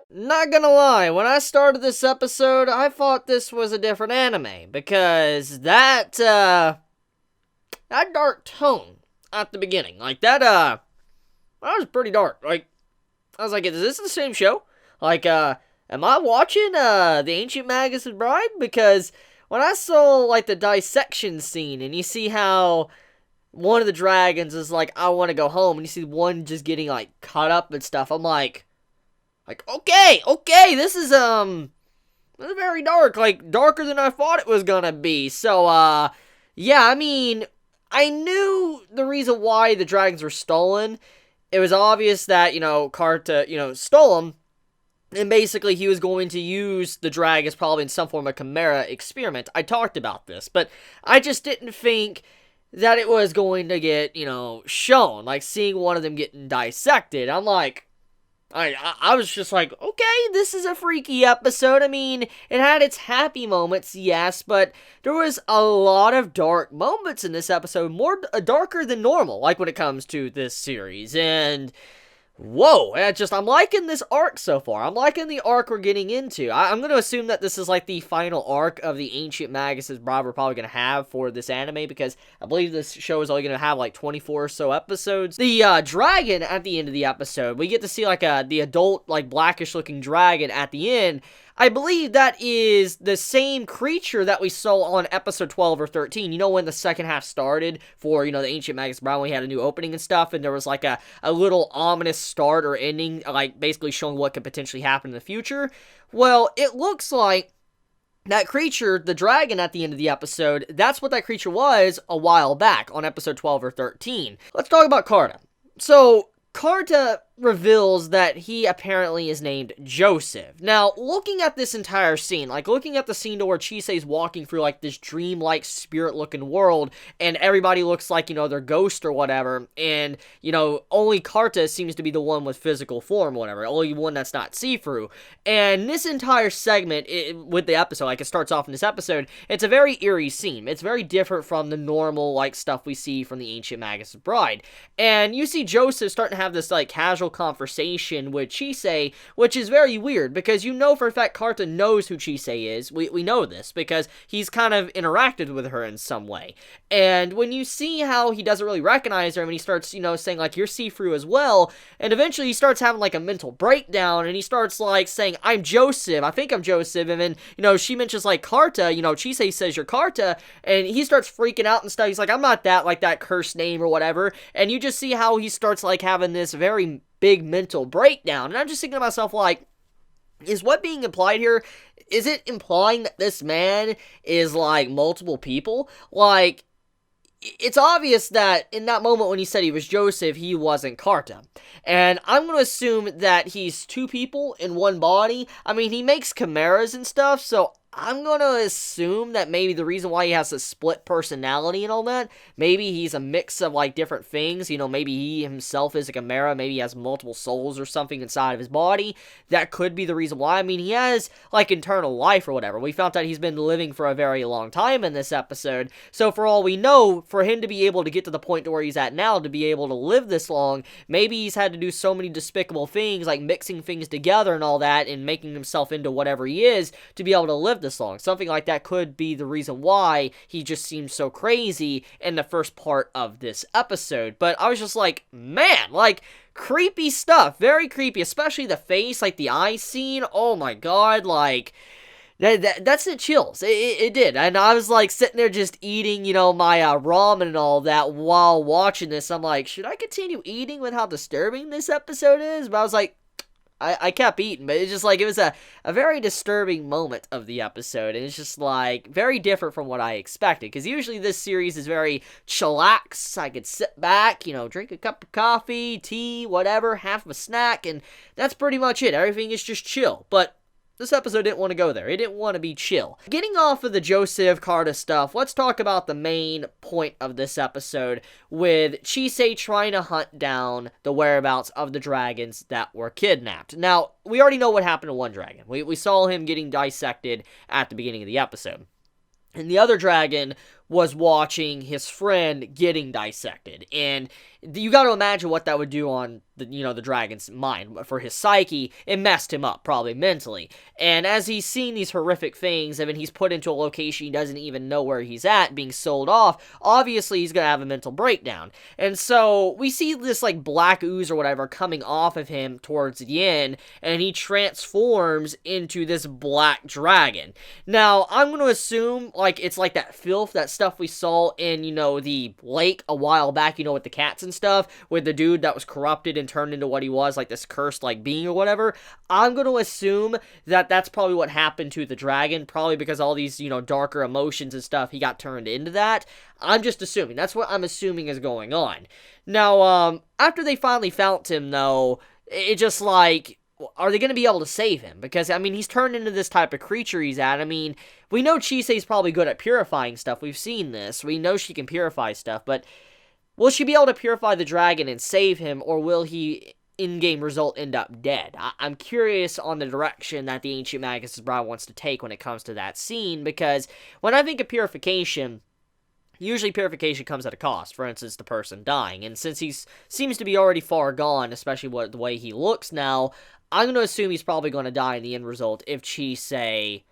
Not gonna lie, when I started this episode, I thought this was a different anime, because that dark tone at the beginning, like, that was pretty dark. Like, I was like, is this the same show? Like, am I watching, The Ancient Magus' Bride? Because when I saw, like, the dissection scene, and you see how one of the dragons is like, I want to go home, and you see one just getting, like, cut up and stuff, I'm like, okay, this is very dark, like, darker than I thought it was gonna be. So, yeah, I mean, I knew the reason why the dragons were stolen. It was obvious that, Karta, stole them, and basically he was going to use the dragons probably in some form of chimera experiment. I talked about this, but I just didn't think that it was going to get, shown, like, seeing one of them getting dissected. I'm like, I was just like, okay, this is a freaky episode. I mean, it had its happy moments, yes, but there was a lot of dark moments in this episode, more darker than normal, like when it comes to this series, and whoa, I'm liking this arc so far. I'm liking the arc we're getting into. I'm going to assume that this is like the final arc of the Ancient Magus' Bride we're probably going to have for this anime, because I believe this show is only going to have like 24 or so episodes. The dragon at the end of the episode, we get to see like the adult, like blackish looking dragon at the end. I believe that is the same creature that we saw on episode 12 or 13. You know, when the second half started for, the Ancient Magus Bride, we had a new opening and stuff, and there was like a little ominous start or ending, like basically showing what could potentially happen in the future. Well, it looks like that creature, the dragon at the end of the episode, that's what that creature was a while back on episode 12 or 13. Let's talk about Karta. So, Karta reveals that he apparently is named Joseph. Now, looking at this entire scene, like looking at the scene to where Chise's walking through like this dream-like spirit-looking world, and everybody looks like, they're ghosts or whatever, and, only Karta seems to be the one with physical form or whatever, only one that's not see-through. And this entire segment with the episode, like it starts off in this episode, it's a very eerie scene. It's very different from the normal, like, stuff we see from the Ancient Magus Bride. And you see Joseph starting to have this, like, casual conversation with Chise, which is very weird, because for a fact Karta knows who Chise is. We know this, because he's kind of interacted with her in some way. And when you see how he doesn't really recognize her, and he starts, saying, like, you're see-through as well, and eventually he starts having, like, a mental breakdown, and he starts, like, saying, I'm Joseph, I think I'm Joseph, and then, she mentions, like, Karta, Chise says you're Karta, and he starts freaking out and stuff. He's like, I'm not that, like, that cursed name or whatever, and you just see how he starts, like, having this very big mental breakdown, and I'm just thinking to myself, like, is what being implied here, is it implying that this man is, like, multiple people? Like, it's obvious that in that moment when he said he was Joseph, he wasn't Karta. And I'm going to assume that he's two people in one body. I mean, he makes chimeras and stuff, so I'm going to assume that maybe the reason why he has a split personality and all that, maybe he's a mix of, like, different things. Maybe he himself is a chimera. Maybe he has multiple souls or something inside of his body. That could be the reason why. I mean, he has, like, internal life or whatever. We found out he's been living for a very long time in this episode. So for all we know, for him to be able to get to the point to where he's at now, to be able to live this long, maybe he's had to do so many despicable things, like mixing things together and all that, and making himself into whatever he is, to be able to live this long. Something like that could be the reason why he just seems so crazy in the first part of this episode. But I was just like, man, like, creepy stuff. Very creepy, especially the face, like the eye scene. Oh my god, like, that's it chills. It did. And I was like sitting there just eating, my ramen and all that while watching this. I'm like, should I continue eating with how disturbing this episode is? But I was like, I kept eating, but it's just like, it was a very disturbing moment of the episode, and it's just like, very different from what I expected, because usually this series is very chillax. I could sit back, drink a cup of coffee, tea, whatever, have a snack, and that's pretty much it. Everything is just chill, but this episode didn't want to go there. It didn't want to be chill. Getting off of the Joseph Karta stuff, let's talk about the main point of this episode, with Chise trying to hunt down the whereabouts of the dragons that were kidnapped. Now, we already know what happened to one dragon. We saw him getting dissected at the beginning of the episode. And the other dragon was watching his friend getting dissected. And you got to imagine what that would do on the dragon's mind. For his psyche, it messed him up, probably mentally. And as he's seen these horrific things, I mean, he's put into a location he doesn't even know where he's at, being sold off, obviously he's gonna have a mental breakdown. And so, we see this, like, black ooze or whatever coming off of him towards the end, and he transforms into this black dragon. Now, I'm gonna assume, like, it's like that filth, that stuff we saw in, the lake a while back, with the cats and stuff, with the dude that was corrupted and turned into what he was, like this cursed, like, being or whatever. I'm going to assume that that's probably what happened to the dragon, probably because all these, darker emotions and stuff, he got turned into that. I'm just assuming. That's what I'm assuming is going on. Now, after they finally found him, though, it just, like, are they going to be able to save him? Because, I mean, he's turned into this type of creature he's at. I mean, we know Chisei's probably good at purifying stuff. We've seen this. We know she can purify stuff, but will she be able to purify the dragon and save him, or will he, in-game result, end up dead? I'm curious on the direction that the Ancient Magus' Bride wants to take when it comes to that scene, because when I think of purification, usually purification comes at a cost. For instance, the person dying. And since he seems to be already far gone, especially the way he looks now, I'm going to assume he's probably going to die in the end result if Chisei,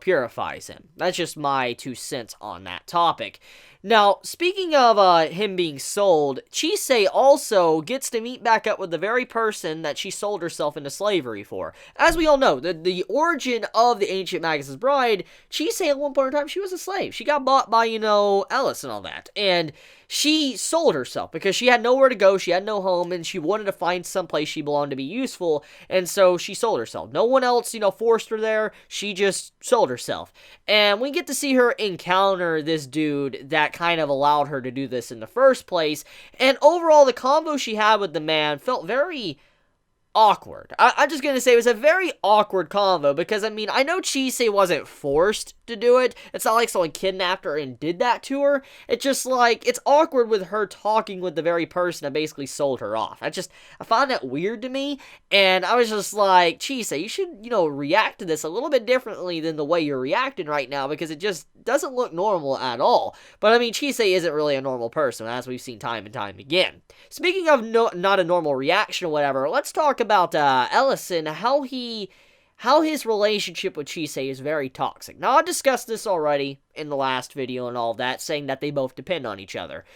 purifies him. That's just my 2 cents on that topic. Now, speaking of him being sold, Chisei also gets to meet back up with the very person that she sold herself into slavery for. As we all know, the origin of the Ancient Magus' Bride, Chisei at one point in time, she was a slave. She got bought by, Ellis and all that. And she sold herself because she had nowhere to go, she had no home, and she wanted to find someplace she belonged to be useful, and so she sold herself. No one else, forced her there, she just sold herself. And we get to see her encounter this dude that kind of allowed her to do this in the first place, and overall, the convo she had with the man felt very awkward. I'm just gonna say it was a very awkward convo, because, I mean, I know Chisei wasn't forced to do it. It's not like someone kidnapped her and did that to her. It's just like, it's awkward with her talking with the very person that basically sold her off. I found that weird to me, and I was just like, Chisei, you should, react to this a little bit differently than the way you're reacting right now, because it just doesn't look normal at all. But, I mean, Chisei isn't really a normal person, as we've seen time and time again. Speaking of not a normal reaction or whatever, let's talk about Ellis and how his relationship with Chisei is very toxic. Now, I discussed this already in the last video and all of that, saying that they both depend on each other.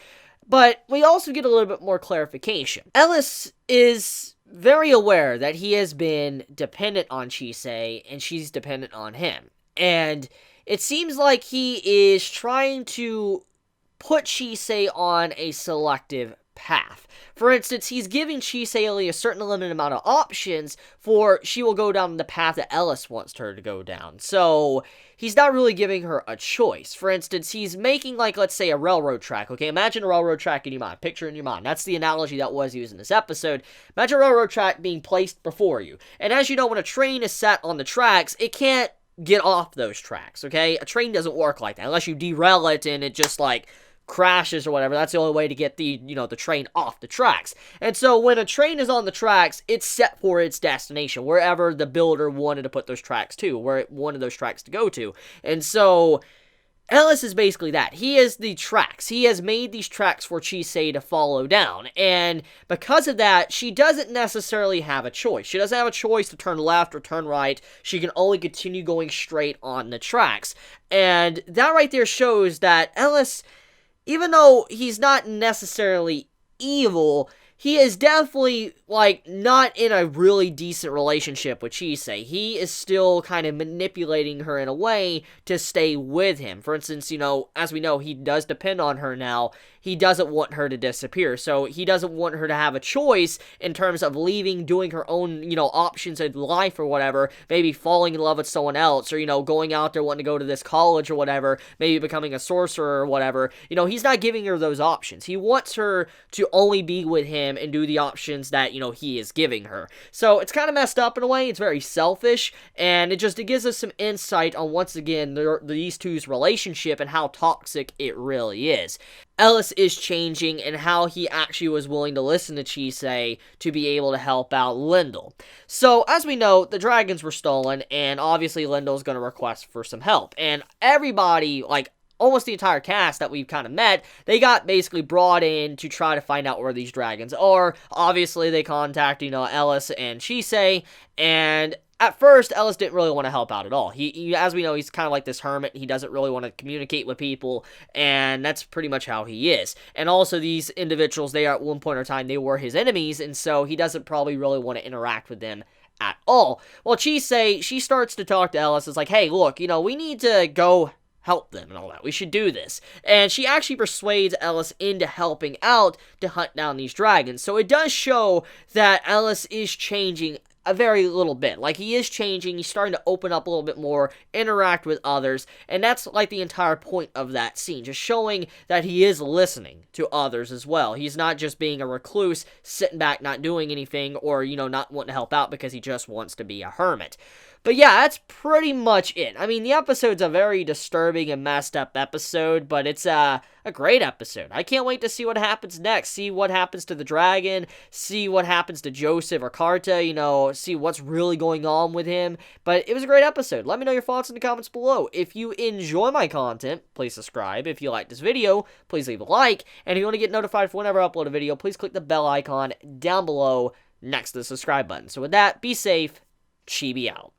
But we also get a little bit more clarification. Ellis is very aware that he has been dependent on Chisei, and she's dependent on him. And it seems like he is trying to put Chisei on a selective path. For instance, he's giving Chisei only a certain limited amount of options for she will go down the path that Ellis wants her to go down. So, he's not really giving her a choice. For instance, he's making, like, let's say, a railroad track, okay? Imagine a railroad track in your mind. Picture it in your mind. That's the analogy that was used in this episode. Imagine a railroad track being placed before you. And as you know, when a train is set on the tracks, it can't get off those tracks, okay? A train doesn't work like that. Unless you derail it and it just, like, crashes or whatever. That's the only way to get the train off the tracks. And so when a train is on the tracks, it's set for its destination, wherever the builder wanted to put those tracks to, where it wanted those tracks to go to. And so Ellis is basically that. He is the tracks. He has made these tracks for Chisei to follow down. And because of that, she doesn't necessarily have a choice. She doesn't have a choice to turn left or turn right. She can only continue going straight on the tracks. And that right there shows that Ellis, even though he's not necessarily evil, he is definitely, like, not in a really decent relationship with Chisei. He is still kind of manipulating her in a way to stay with him. For instance, as we know, he does depend on her now. He doesn't want her to disappear, so he doesn't want her to have a choice in terms of leaving, doing her own, options in life or whatever, maybe falling in love with someone else, or, going out there wanting to go to this college or whatever, maybe becoming a sorcerer or whatever. He's not giving her those options. He wants her to only be with him and do the options that, he is giving her. So, it's kind of messed up in a way. It's very selfish, and it gives us some insight on, once again, these two's relationship and how toxic it really is. Ellis is changing, and how he actually was willing to listen to Chisei to be able to help out Lindell. So, as we know, the dragons were stolen, and obviously Lindell's going to request for some help. And everybody, like, almost the entire cast that we've kind of met, they got basically brought in to try to find out where these dragons are. Obviously, they contact, Ellis and Chibi, and at first, Ellis didn't really want to help out at all. He, as we know, he's kind of like this hermit. He doesn't really want to communicate with people, and that's pretty much how he is. And also, these individuals, they are at one point in time, they were his enemies, and so he doesn't probably really want to interact with them at all. Well, Chibi, she starts to talk to Ellis. It's like, hey, look, we need to go help them and all that. We should do this. And she actually persuades Ellis into helping out to hunt down these dragons. So it does show that Ellis is changing a very little bit. Like, he is changing, he's starting to open up a little bit more, interact with others, and that's like the entire point of that scene, just showing that he is listening to others as well. He's not just being a recluse, sitting back, not doing anything, or, not wanting to help out because he just wants to be a hermit. But yeah, that's pretty much it. I mean, the episode's a very disturbing and messed up episode, but it's a great episode. I can't wait to see what happens next. See what happens to the dragon, see what happens to Joseph or Carta, see what's really going on with him. But it was a great episode. Let me know your thoughts in the comments below. If you enjoy my content, please subscribe. If you like this video, please leave a like. And if you want to get notified for whenever I upload a video, please click the bell icon down below next to the subscribe button. So with that, be safe. Chibi out.